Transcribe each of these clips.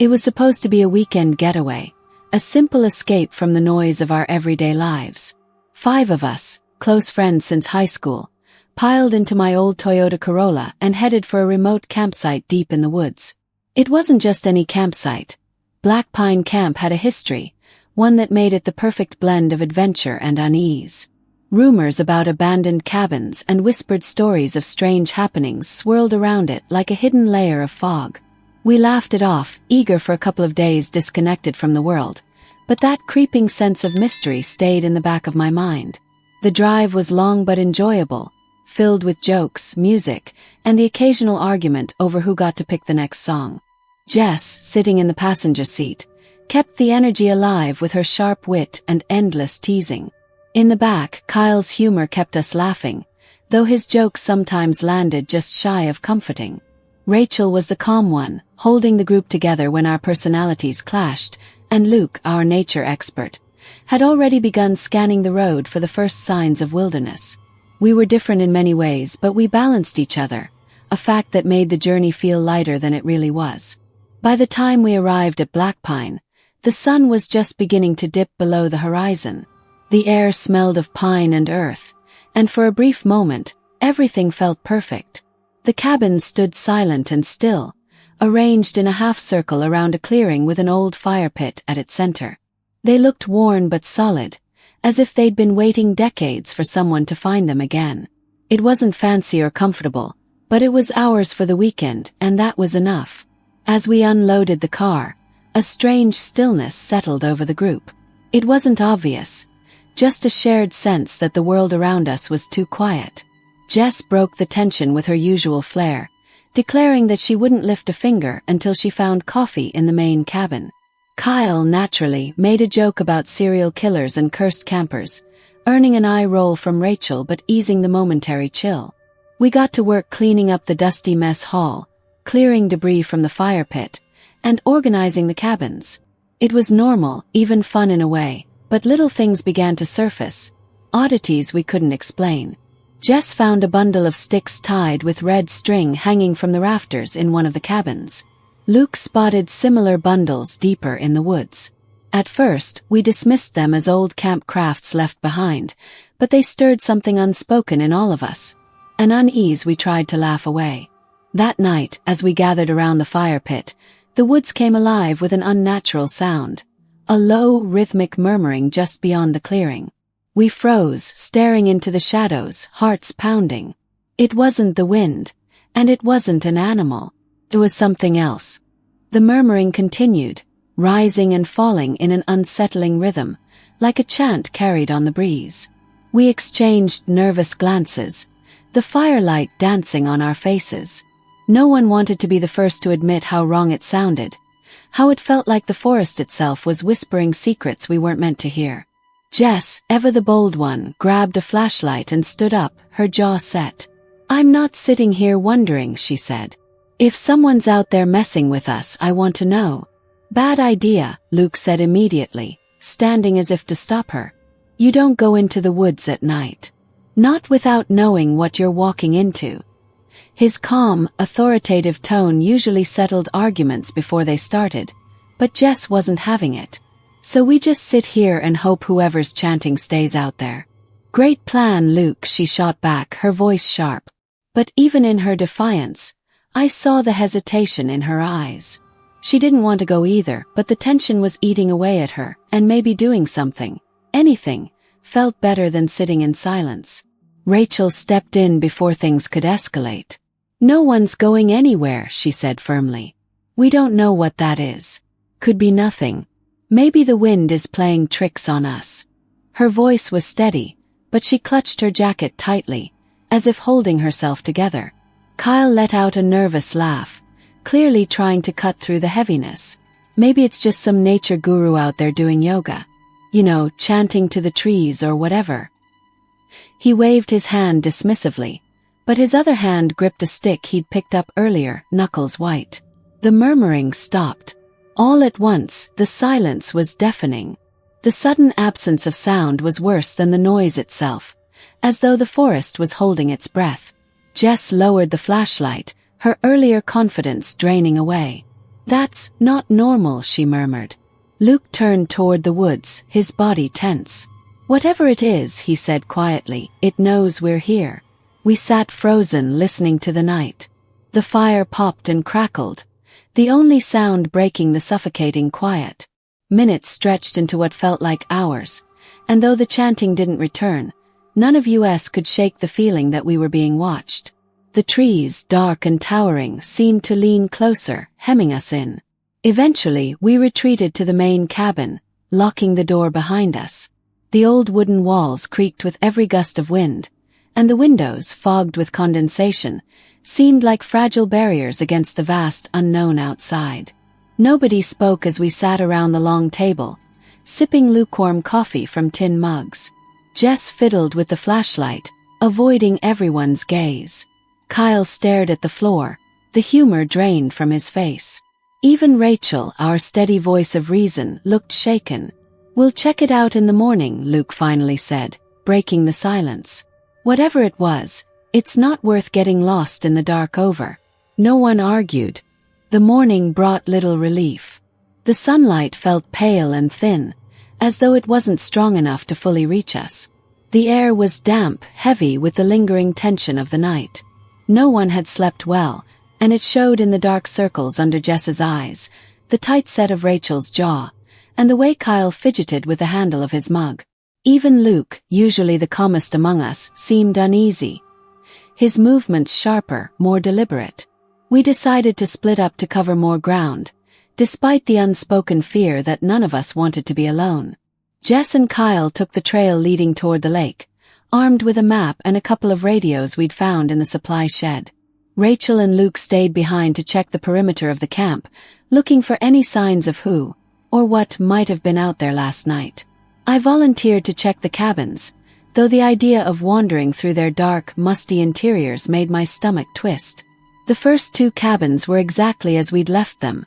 It was supposed to be a weekend getaway, a simple escape from the noise of our everyday lives. 5 of us, close friends since high school, piled into my old Toyota Corolla and headed for a remote campsite deep in the woods. It wasn't just any campsite. Blackpine Camp had a history, one that made it the perfect blend of adventure and unease. Rumors about abandoned cabins and whispered stories of strange happenings swirled around it like a hidden layer of fog. We laughed it off, eager for a couple of days disconnected from the world, but that creeping sense of mystery stayed in the back of my mind. The drive was long but enjoyable, filled with jokes, music, and the occasional argument over who got to pick the next song. Jess, sitting in the passenger seat, kept the energy alive with her sharp wit and endless teasing. In the back, Kyle's humor kept us laughing, though his jokes sometimes landed just shy of comforting. Rachel was the calm one, holding the group together when our personalities clashed, and Luke, our nature expert, had already begun scanning the road for the first signs of wilderness. We were different in many ways, but we balanced each other, a fact that made the journey feel lighter than it really was. By the time we arrived at Blackpine, the sun was just beginning to dip below the horizon. The air smelled of pine and earth, and for a brief moment, everything felt perfect. The cabins stood silent and still, arranged in a half-circle around a clearing with an old fire pit at its center. They looked worn but solid, as if they'd been waiting decades for someone to find them again. It wasn't fancy or comfortable, but it was ours for the weekend, and that was enough. As we unloaded the car, a strange stillness settled over the group. It wasn't obvious, just a shared sense that the world around us was too quiet. Jess broke the tension with her usual flair, declaring that she wouldn't lift a finger until she found coffee in the main cabin. Kyle, naturally, made a joke about serial killers and cursed campers, earning an eye roll from Rachel but easing the momentary chill. We got to work cleaning up the dusty mess hall, clearing debris from the fire pit, and organizing the cabins. It was normal, even fun in a way, but little things began to surface, oddities we couldn't explain. Jess found a bundle of sticks tied with red string hanging from the rafters in one of the cabins. Luke spotted similar bundles deeper in the woods. At first, we dismissed them as old camp crafts left behind, but they stirred something unspoken in all of us, an unease we tried to laugh away. That night, as we gathered around the fire pit, the woods came alive with an unnatural sound, a low, rhythmic murmuring just beyond the clearing. We froze, staring into the shadows, hearts pounding. It wasn't the wind, and it wasn't an animal. It was something else. The murmuring continued, rising and falling in an unsettling rhythm, like a chant carried on the breeze. We exchanged nervous glances, the firelight dancing on our faces. No one wanted to be the first to admit how wrong it sounded, how it felt like the forest itself was whispering secrets we weren't meant to hear. Jess, ever the bold one, grabbed a flashlight and stood up, her jaw set. "I'm not sitting here wondering," she said. "If someone's out there messing with us, I want to know." "Bad idea," Luke said immediately, standing as if to stop her. "You don't go into the woods at night. Not without knowing what you're walking into." His calm, authoritative tone usually settled arguments before they started, but Jess wasn't having it. "So we just sit here and hope whoever's chanting stays out there." "Great plan, Luke," she shot back, her voice sharp. But even in her defiance, I saw the hesitation in her eyes. She didn't want to go either, but the tension was eating away at her, and maybe doing something, anything, felt better than sitting in silence. Rachel stepped in before things could escalate. "No one's going anywhere," she said firmly. "We don't know what that is. Could be nothing. Maybe the wind is playing tricks on us." Her voice was steady, but she clutched her jacket tightly, as if holding herself together. Kyle let out a nervous laugh, clearly trying to cut through the heaviness. "Maybe it's just some nature guru out there doing yoga. You know, chanting to the trees or whatever." He waved his hand dismissively, but his other hand gripped a stick he'd picked up earlier, knuckles white. The murmuring stopped. All at once, the silence was deafening. The sudden absence of sound was worse than the noise itself, as though the forest was holding its breath. Jess lowered the flashlight, her earlier confidence draining away. "That's not normal," she murmured. Luke turned toward the woods, his body tense. "Whatever it is," he said quietly, "it knows we're here." We sat frozen, listening to the night. The fire popped and crackled, the only sound breaking the suffocating quiet. Minutes stretched into what felt like hours, and though the chanting didn't return, none of us could shake the feeling that we were being watched. The trees, dark and towering, seemed to lean closer, hemming us in. Eventually, we retreated to the main cabin, locking the door behind us. The old wooden walls creaked with every gust of wind, and the windows, fogged with condensation, seemed like fragile barriers against the vast unknown outside. Nobody spoke as we sat around the long table, sipping lukewarm coffee from tin mugs. Jess fiddled with the flashlight, avoiding everyone's gaze. Kyle stared at the floor, the humor drained from his face. Even Rachel, our steady voice of reason, looked shaken. "We'll check it out in the morning," Luke finally said, breaking the silence. "Whatever it was, it's not worth getting lost in the dark over." No one argued. The morning brought little relief. The sunlight felt pale and thin, as though it wasn't strong enough to fully reach us. The air was damp, heavy with the lingering tension of the night. No one had slept well, and it showed in the dark circles under Jess's eyes, the tight set of Rachel's jaw, and the way Kyle fidgeted with the handle of his mug. Even Luke, usually the calmest among us, seemed uneasy. His movements sharper, more deliberate. We decided to split up to cover more ground, despite the unspoken fear that none of us wanted to be alone. Jess and Kyle took the trail leading toward the lake, armed with a map and a couple of radios we'd found in the supply shed. Rachel and Luke stayed behind to check the perimeter of the camp, looking for any signs of who, or what might have been out there last night. I volunteered to check the cabins, though the idea of wandering through their dark, musty interiors made my stomach twist. The first two cabins were exactly as we'd left them,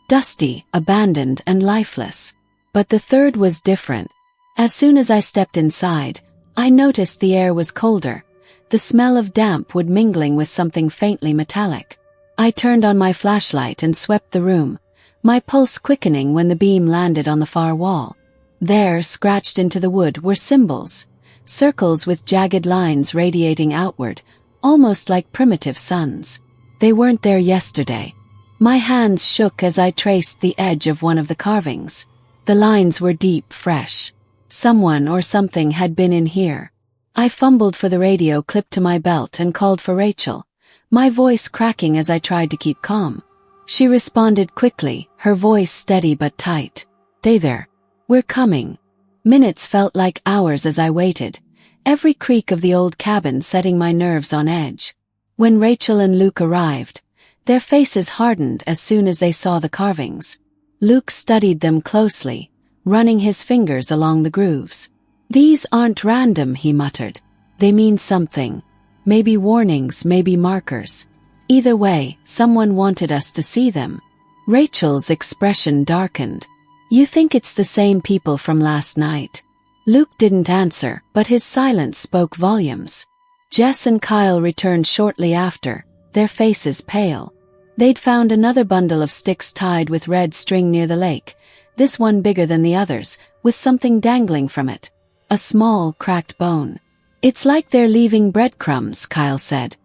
dusty, abandoned, and lifeless. But the third was different. As soon as I stepped inside, I noticed the air was colder, the smell of damp wood mingling with something faintly metallic. I turned on my flashlight and swept the room, my pulse quickening when the beam landed on the far wall. There, scratched into the wood, were symbols, circles with jagged lines radiating outward, almost like primitive suns. They weren't there yesterday. My hands shook as I traced the edge of one of the carvings. The lines were deep, fresh. Someone or something had been in here. I fumbled for the radio clipped to my belt and called for Rachel, my voice cracking as I tried to keep calm. She responded quickly, her voice steady but tight. "Stay there. We're coming." Minutes felt like hours as I waited, every creak of the old cabin setting my nerves on edge. When Rachel and Luke arrived, their faces hardened as soon as they saw the carvings. Luke studied them closely, running his fingers along the grooves. "These aren't random," he muttered. "They mean something. Maybe warnings, maybe markers. Either way, someone wanted us to see them." Rachel's expression darkened. "You think it's the same people from last night?" Luke didn't answer, but his silence spoke volumes. Jess and Kyle returned shortly after, their faces pale. They'd found another bundle of sticks tied with red string near the lake, this one bigger than the others, with something dangling from it. A small, cracked bone. "It's like they're leaving breadcrumbs," Kyle said,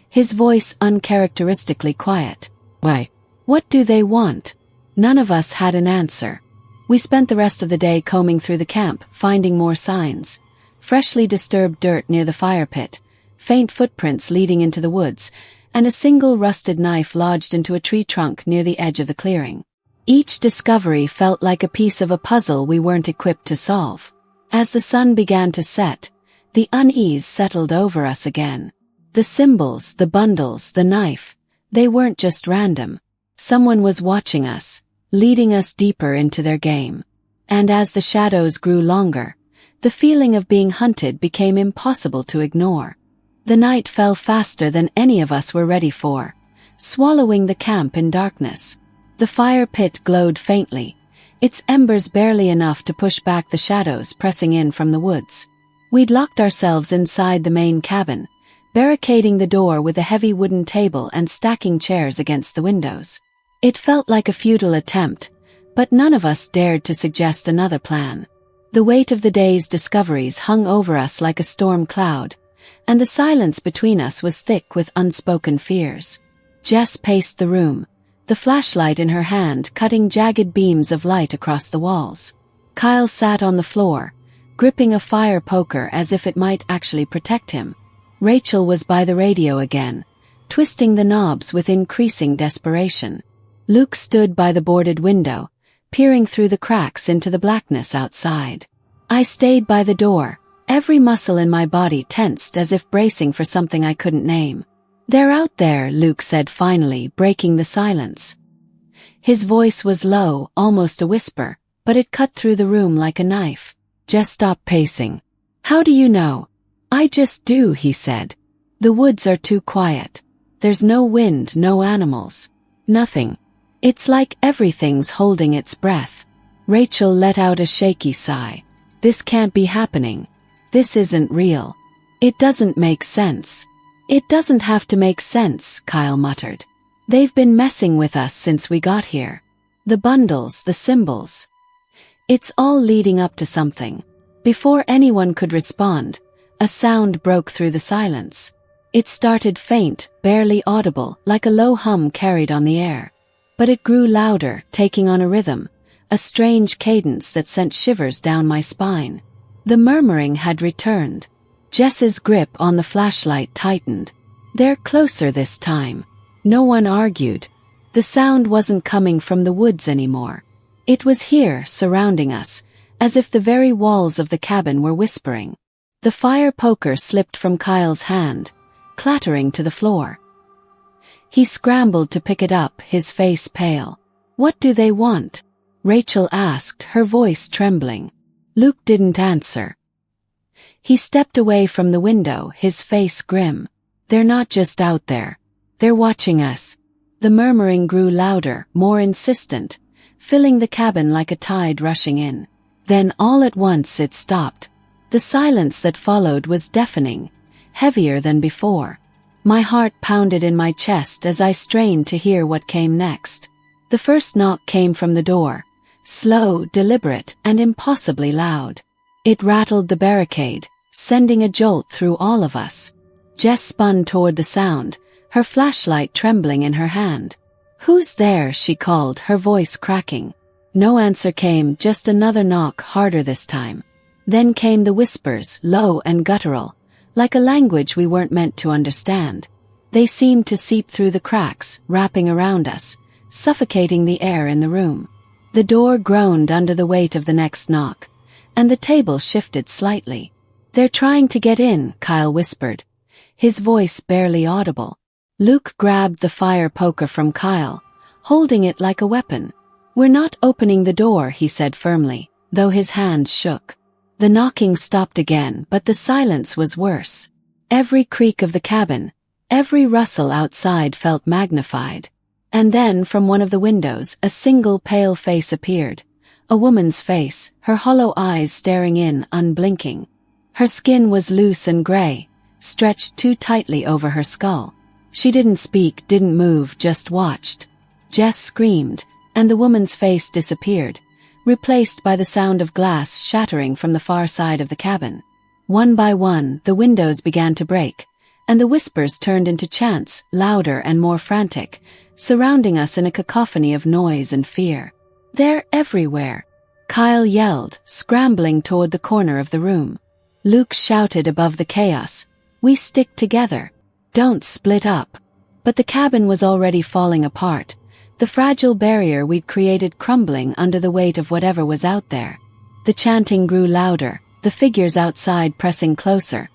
his voice uncharacteristically quiet. "Why? What do they want?" None of us had an answer. We spent the rest of the day combing through the camp, finding more signs. Freshly disturbed dirt near the fire pit, faint footprints leading into the woods, and a single rusted knife lodged into a tree trunk near the edge of the clearing. Each discovery felt like a piece of a puzzle we weren't equipped to solve. As the sun began to set, the unease settled over us again. The symbols, the bundles, the knife, they weren't just random. Someone was watching us, leading us deeper into their game. And as the shadows grew longer, the feeling of being hunted became impossible to ignore. The night fell faster than any of us were ready for, swallowing the camp in darkness. The fire pit glowed faintly, its embers barely enough to push back the shadows pressing in from the woods. We'd locked ourselves inside the main cabin, barricading the door with a heavy wooden table and stacking chairs against the windows. It felt like a futile attempt, but none of us dared to suggest another plan. The weight of the day's discoveries hung over us like a storm cloud, and the silence between us was thick with unspoken fears. Jess paced the room, the flashlight in her hand cutting jagged beams of light across the walls. Kyle sat on the floor, gripping a fire poker as if it might actually protect him. Rachel was by the radio again, twisting the knobs with increasing desperation. Luke stood by the boarded window, peering through the cracks into the blackness outside. I stayed by the door, every muscle in my body tensed as if bracing for something I couldn't name. "They're out there," Luke said finally, breaking the silence. His voice was low, almost a whisper, but it cut through the room like a knife. Jess stopped pacing. "How do you know?" "I just do," he said. "The woods are too quiet. There's no wind, no animals. Nothing. It's like everything's holding its breath." Rachel let out a shaky sigh. "This can't be happening. This isn't real. It doesn't make sense." "It doesn't have to make sense," Kyle muttered. "They've been messing with us since we got here. The bundles, the symbols. It's all leading up to something." Before anyone could respond, a sound broke through the silence. It started faint, barely audible, like a low hum carried on the air. But it grew louder, taking on a rhythm, a strange cadence that sent shivers down my spine. The murmuring had returned. Jess's grip on the flashlight tightened. "They're closer this time." No one argued. The sound wasn't coming from the woods anymore. It was here, surrounding us, as if the very walls of the cabin were whispering. The fire poker slipped from Kyle's hand, clattering to the floor. He scrambled to pick it up, his face pale. "What do they want?" Rachel asked, her voice trembling. Luke didn't answer. He stepped away from the window, his face grim. "They're not just out there. They're watching us." The murmuring grew louder, more insistent, filling the cabin like a tide rushing in. Then all at once it stopped. The silence that followed was deafening, heavier than before. My heart pounded in my chest as I strained to hear what came next. The first knock came from the door, slow, deliberate, and impossibly loud. It rattled the barricade, sending a jolt through all of us. Jess spun toward the sound, her flashlight trembling in her hand. "Who's there?" she called, her voice cracking. No answer came, just another knock, harder this time. Then came the whispers, low and guttural, like a language we weren't meant to understand. They seemed to seep through the cracks, wrapping around us, suffocating the air in the room. The door groaned under the weight of the next knock, and the table shifted slightly. "They're trying to get in," Kyle whispered, his voice barely audible. Luke grabbed the fire poker from Kyle, holding it like a weapon. "We're not opening the door," he said firmly, though his hands shook. The knocking stopped again, but the silence was worse. Every creak of the cabin, every rustle outside felt magnified. And then from one of the windows a single pale face appeared. A woman's face, her hollow eyes staring in, unblinking. Her skin was loose and gray, stretched too tightly over her skull. She didn't speak, didn't move, just watched. Jess screamed, and the woman's face disappeared, replaced by the sound of glass shattering from the far side of the cabin. One by one, the windows began to break, and the whispers turned into chants, louder and more frantic, surrounding us in a cacophony of noise and fear. "They're everywhere!" Kyle yelled, scrambling toward the corner of the room. Luke shouted above the chaos, "We stick together. Don't split up." But the cabin was already falling apart, the fragile barrier we'd created crumbling under the weight of whatever was out there. The chanting grew louder, the figures outside pressing closer,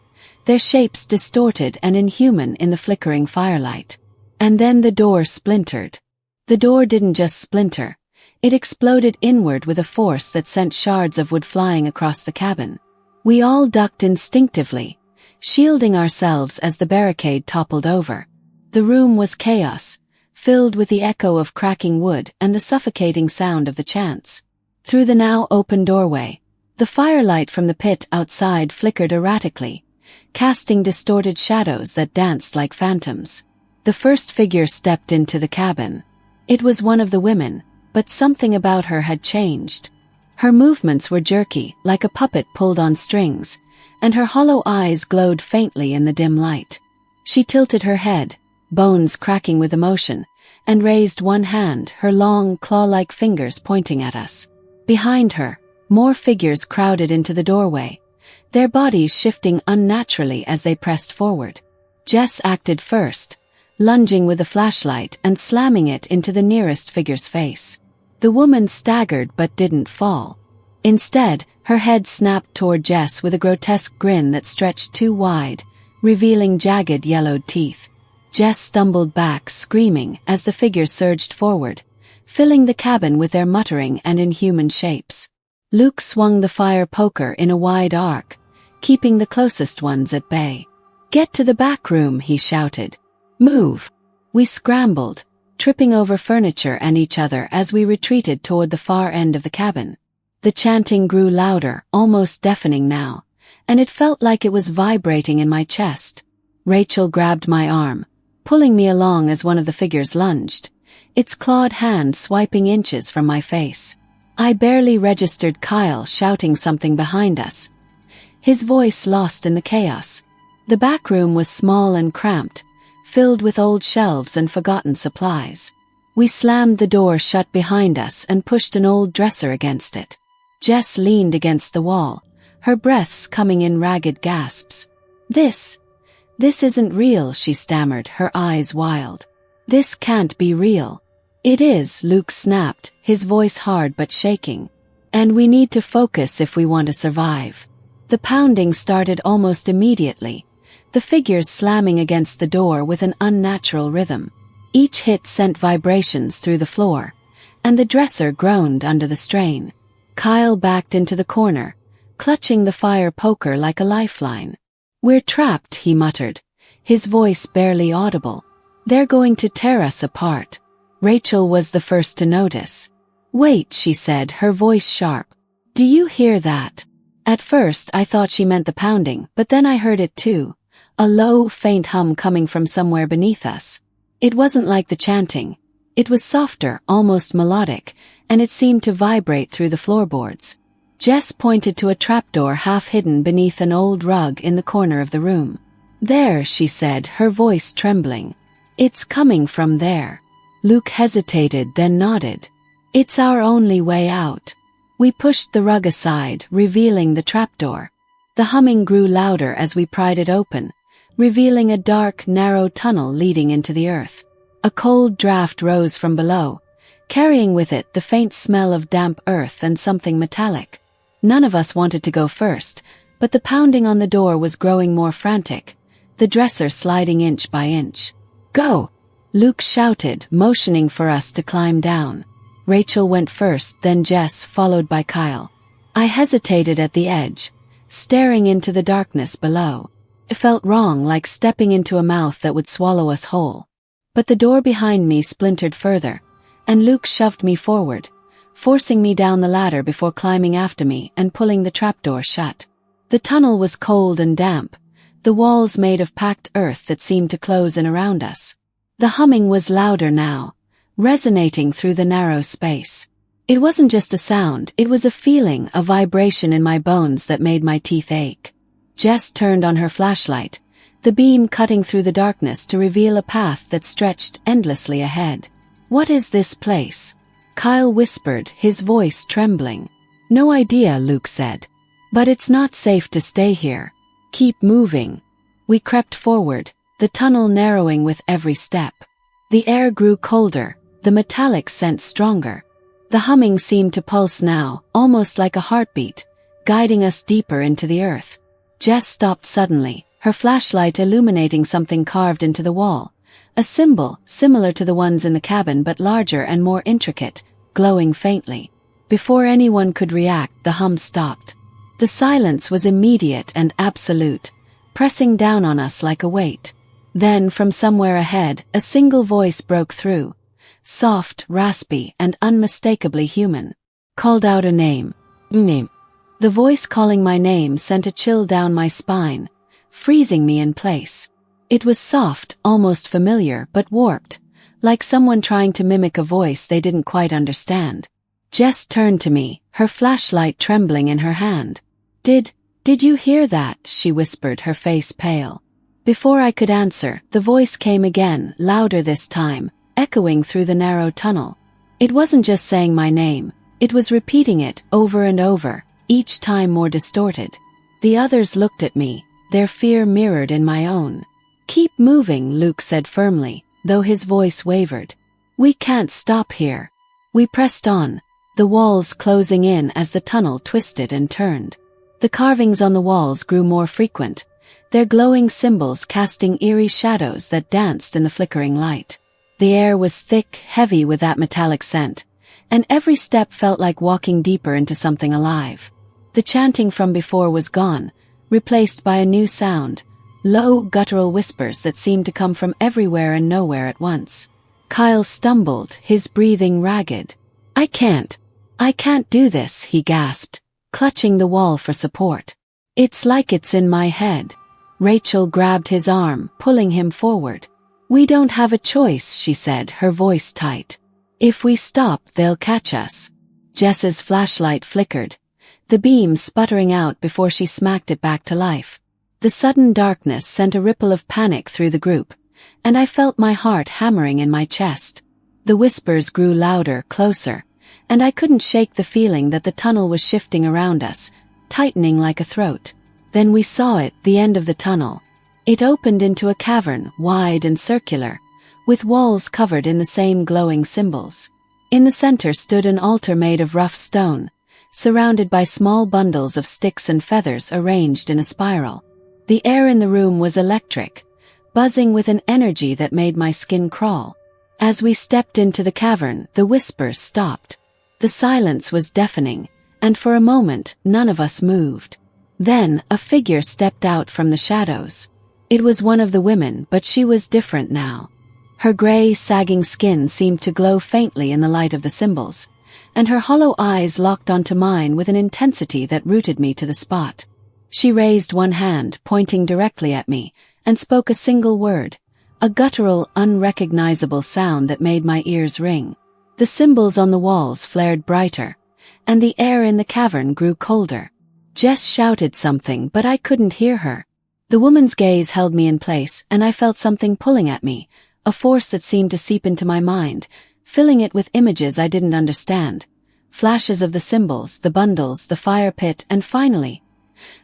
their shapes distorted and inhuman in the flickering firelight. And then the door splintered. The door didn't just splinter, it exploded inward with a force that sent shards of wood flying across the cabin. We all ducked instinctively, shielding ourselves as the barricade toppled over. The room was chaos, filled with the echo of cracking wood and the suffocating sound of the chants. Through the now open doorway, the firelight from the pit outside flickered erratically, casting distorted shadows that danced like phantoms. The first figure stepped into the cabin. It was one of the women, but something about her had changed. Her movements were jerky, like a puppet pulled on strings, and her hollow eyes glowed faintly in the dim light. She tilted her head, bones cracking with emotion, and raised one hand, her long, claw-like fingers pointing at us. Behind her, more figures crowded into the doorway, their bodies shifting unnaturally as they pressed forward. Jess acted first, lunging with a flashlight and slamming it into the nearest figure's face. The woman staggered but didn't fall. Instead, her head snapped toward Jess with a grotesque grin that stretched too wide, revealing jagged yellowed teeth. Jess stumbled back, screaming, as the figure surged forward, filling the cabin with their muttering and inhuman shapes. Luke swung the fire poker in a wide arc, keeping the closest ones at bay. "Get to the back room," he shouted. "Move!" We scrambled, tripping over furniture and each other as we retreated toward the far end of the cabin. The chanting grew louder, almost deafening now, and it felt like it was vibrating in my chest. Rachel grabbed my arm, pulling me along as one of the figures lunged, its clawed hand swiping inches from my face. I barely registered Kyle shouting something behind us, his voice lost in the chaos. The back room was small and cramped, filled with old shelves and forgotten supplies. We slammed the door shut behind us and pushed an old dresser against it. Jess leaned against the wall, her breaths coming in ragged gasps. This isn't real," she stammered, her eyes wild. "This can't be real." "It is," Luke snapped, his voice hard but shaking. "And we need to focus if we want to survive." The pounding started almost immediately, the figures slamming against the door with an unnatural rhythm. Each hit sent vibrations through the floor, and the dresser groaned under the strain. Kyle backed into the corner, clutching the fire poker like a lifeline. "We're trapped," he muttered, his voice barely audible. "They're going to tear us apart." Rachel was the first to notice. "Wait," she said, her voice sharp. "Do you hear that?" At first I thought she meant the pounding, but then I heard it too. A low, faint hum coming from somewhere beneath us. It wasn't like the chanting. It was softer, almost melodic, and it seemed to vibrate through the floorboards. Jess pointed to a trapdoor half hidden beneath an old rug in the corner of the room. "There," she said, her voice trembling. "It's coming from there." Luke hesitated, then nodded. "It's our only way out." We pushed the rug aside, revealing the trapdoor. The humming grew louder as we pried it open, revealing a dark, narrow tunnel leading into the earth. A cold draft rose from below, carrying with it the faint smell of damp earth and something metallic. None of us wanted to go first, but the pounding on the door was growing more frantic, the dresser sliding inch by inch. "Go!" Luke shouted, motioning for us to climb down. Rachel went first, then Jess, followed by Kyle. I hesitated at the edge, staring into the darkness below. It felt wrong, like stepping into a mouth that would swallow us whole. But the door behind me splintered further, and Luke shoved me forward, forcing me down the ladder before climbing after me and pulling the trapdoor shut. The tunnel was cold and damp, the walls made of packed earth that seemed to close in around us. The humming was louder now, resonating through the narrow space. It wasn't just a sound, it was a feeling, a vibration in my bones that made my teeth ache. Jess turned on her flashlight, the beam cutting through the darkness to reveal a path that stretched endlessly ahead. "What is this place?" Kyle whispered, his voice trembling. "No idea," Luke said. "But it's not safe to stay here. Keep moving." We crept forward, the tunnel narrowing with every step. The air grew colder, the metallic scent stronger. The humming seemed to pulse now, almost like a heartbeat, guiding us deeper into the earth. Jess stopped suddenly, her flashlight illuminating something carved into the wall, a symbol similar to the ones in the cabin but larger and more intricate, glowing faintly. Before anyone could react, the hum stopped. The silence was immediate and absolute, pressing down on us like a weight. Then, from somewhere ahead, a single voice broke through, soft, raspy, and unmistakably human. Called out a name. Name. The voice calling my name sent a chill down my spine, freezing me in place. It was soft, almost familiar, but warped, like someone trying to mimic a voice they didn't quite understand. Jess turned to me, her flashlight trembling in her hand. Did you hear that?" she whispered, her face pale. Before I could answer, the voice came again, louder this time, echoing through the narrow tunnel. It wasn't just saying my name, it was repeating it over and over, each time more distorted. The others looked at me, their fear mirrored in my own. "Keep moving," Luke said firmly, though his voice wavered. "We can't stop here." We pressed on, the walls closing in as the tunnel twisted and turned. The carvings on the walls grew more frequent, their glowing symbols casting eerie shadows that danced in the flickering light. The air was thick, heavy with that metallic scent, and every step felt like walking deeper into something alive. The chanting from before was gone, replaced by a new sound, low, guttural whispers that seemed to come from everywhere and nowhere at once. Kyle stumbled, his breathing ragged. I can't do this," he gasped, clutching the wall for support. "It's like it's in my head." Rachel grabbed his arm, pulling him forward. "We don't have a choice," she said, her voice tight. "If we stop, they'll catch us." Jess's flashlight flickered, the beam sputtering out before she smacked it back to life. The sudden darkness sent a ripple of panic through the group, and I felt my heart hammering in my chest. The whispers grew louder, closer, and I couldn't shake the feeling that the tunnel was shifting around us, tightening like a throat. Then we saw it, the end of the tunnel. It opened into a cavern, wide and circular, with walls covered in the same glowing symbols. In the center stood an altar made of rough stone, surrounded by small bundles of sticks and feathers arranged in a spiral. The air in the room was electric, buzzing with an energy that made my skin crawl. As we stepped into the cavern, the whispers stopped. The silence was deafening, and for a moment, none of us moved. Then, a figure stepped out from the shadows. It was one of the women, but she was different now. Her gray, sagging skin seemed to glow faintly in the light of the symbols, and her hollow eyes locked onto mine with an intensity that rooted me to the spot. She raised one hand, pointing directly at me, and spoke a single word, a guttural, unrecognizable sound that made my ears ring. The symbols on the walls flared brighter, and the air in the cavern grew colder. Jess shouted something, but I couldn't hear her. The woman's gaze held me in place, and I felt something pulling at me, a force that seemed to seep into my mind, filling it with images I didn't understand. Flashes of the symbols, the bundles, the fire pit, and finally,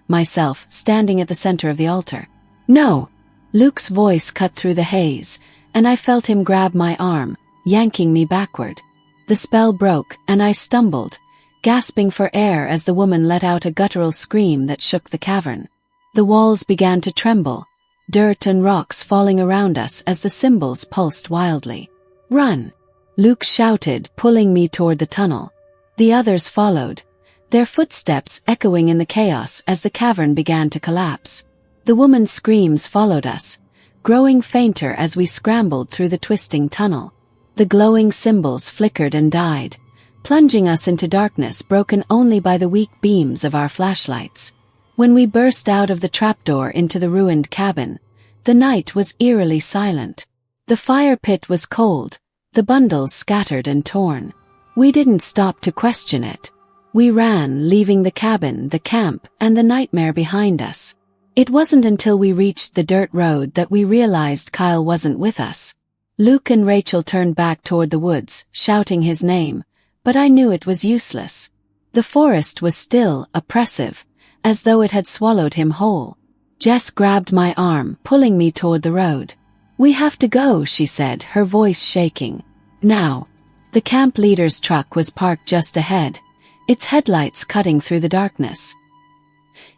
myself, standing at the center of the altar. "No!" Luke's voice cut through the haze, and I felt him grab my arm, yanking me backward. The spell broke, and I stumbled, gasping for air as the woman let out a guttural scream that shook the cavern. The walls began to tremble, dirt and rocks falling around us as the symbols pulsed wildly. "Run!" Luke shouted, pulling me toward the tunnel. The others followed, their footsteps echoing in the chaos as the cavern began to collapse. The woman's screams followed us, growing fainter as we scrambled through the twisting tunnel. The glowing symbols flickered and died, plunging us into darkness broken only by the weak beams of our flashlights. When we burst out of the trapdoor into the ruined cabin, the night was eerily silent. The fire pit was cold, the bundles scattered and torn. We didn't stop to question it. We ran, leaving the cabin, the camp, and the nightmare behind us. It wasn't until we reached the dirt road that we realized Kyle wasn't with us. Luke and Rachel turned back toward the woods, shouting his name, but I knew it was useless. The forest was still, oppressive, as though it had swallowed him whole. Jess grabbed my arm, pulling me toward the road. "We have to go," she said, her voice shaking. "Now." The camp leader's truck was parked just ahead, its headlights cutting through the darkness.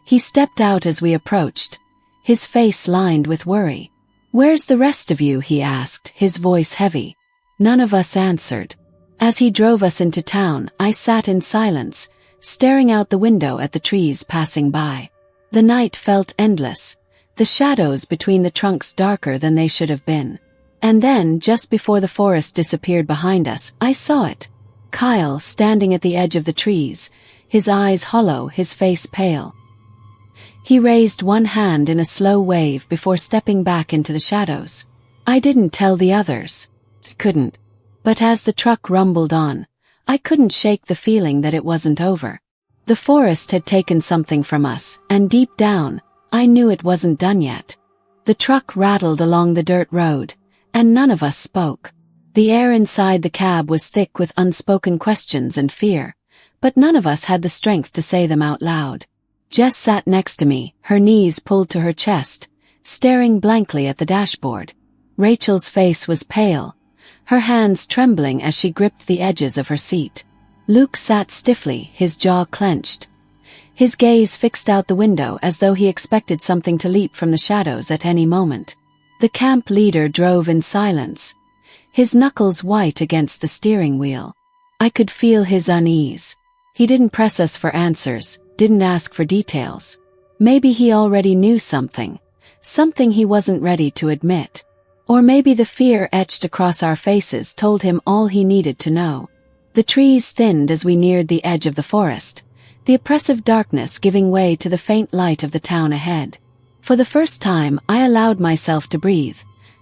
He stepped out as we approached, his face lined with worry. "Where's the rest of you?" he asked, his voice heavy. None of us answered. As he drove us into town, I sat in silence, staring out the window at the trees passing by. The night felt endless, the shadows between the trunks darker than they should have been. And then, just before the forest disappeared behind us, I saw it. Kyle, standing at the edge of the trees, his eyes hollow, his face pale. He raised one hand in a slow wave before stepping back into the shadows. "I didn't tell the others." couldn't. But as the truck rumbled on, I couldn't shake the feeling that it wasn't over. The forest had taken something from us, and deep down, I knew it wasn't done yet. The truck rattled along the dirt road, and none of us spoke. The air inside the cab was thick with unspoken questions and fear, but none of us had the strength to say them out loud. Jess sat next to me, her knees pulled to her chest, staring blankly at the dashboard. Rachel's face was pale, her hands trembling as she gripped the edges of her seat. Luke sat stiffly, his jaw clenched. His gaze fixed out the window as though he expected something to leap from the shadows at any moment. The camp leader drove in silence, his knuckles white against the steering wheel. I could feel his unease. He didn't press us for answers, didn't ask for details. Maybe he already knew something he wasn't ready to admit. Or maybe the fear etched across our faces told him all he needed to know. The trees thinned as we neared the edge of the forest, the oppressive darkness giving way to the faint light of the town ahead. For the first time, I allowed myself to breathe,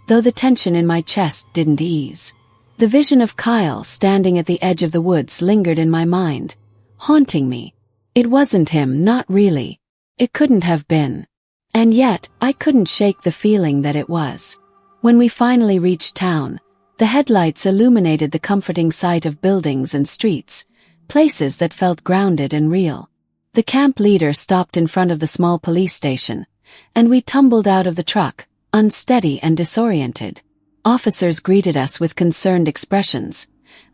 though the tension in my chest didn't ease. The vision of Kyle standing at the edge of the woods lingered in my mind, haunting me. It wasn't him, not really. It couldn't have been. And yet, I couldn't shake the feeling that it was. When we finally reached town, the headlights illuminated the comforting sight of buildings and streets, places that felt grounded and real. The camp leader stopped in front of the small police station, and we tumbled out of the truck, unsteady and disoriented. Officers greeted us with concerned expressions,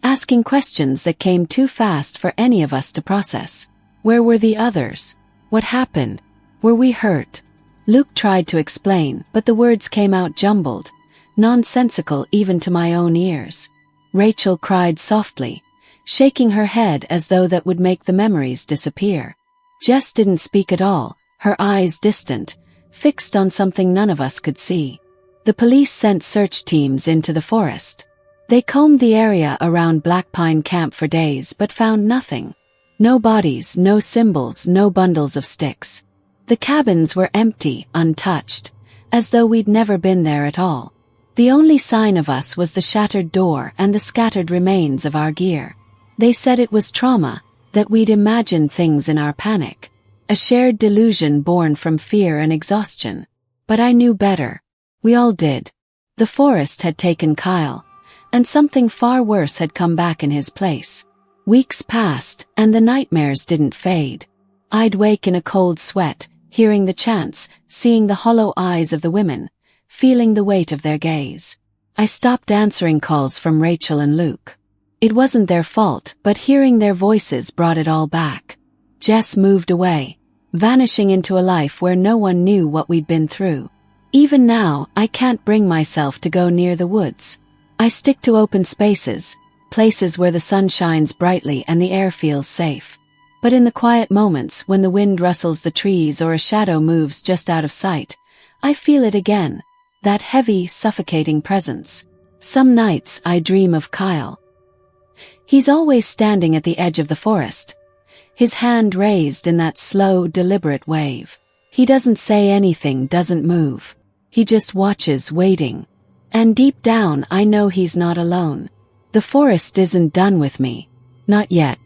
asking questions that came too fast for any of us to process. Where were the others? What happened? Were we hurt? Luke tried to explain, but the words came out jumbled, nonsensical even to my own ears. Rachel cried softly, shaking her head as though that would make the memories disappear. Jess didn't speak at all, her eyes distant, fixed on something none of us could see. The police sent search teams into the forest. They combed the area around Blackpine camp for days but found nothing. No bodies, no symbols, no bundles of sticks. The cabins were empty, untouched, as though we'd never been there at all. The only sign of us was the shattered door and the scattered remains of our gear. They said it was trauma, that we'd imagined things in our panic. A shared delusion born from fear and exhaustion. But I knew better. We all did. The forest had taken Kyle, and something far worse had come back in his place. Weeks passed, and the nightmares didn't fade. I'd wake in a cold sweat, hearing the chants, seeing the hollow eyes of the women, feeling the weight of their gaze. I stopped answering calls from Rachel and Luke. It wasn't their fault, but hearing their voices brought it all back. Jess moved away, vanishing into a life where no one knew what we'd been through. Even now, I can't bring myself to go near the woods. I stick to open spaces, places where the sun shines brightly and the air feels safe. But in the quiet moments when the wind rustles the trees or a shadow moves just out of sight, I feel it again, that heavy, suffocating presence. Some nights I dream of Kyle. He's always standing at the edge of the forest, his hand raised in that slow, deliberate wave. He doesn't say anything, doesn't move. He just watches, waiting. And deep down I know he's not alone. The forest isn't done with me. Not yet.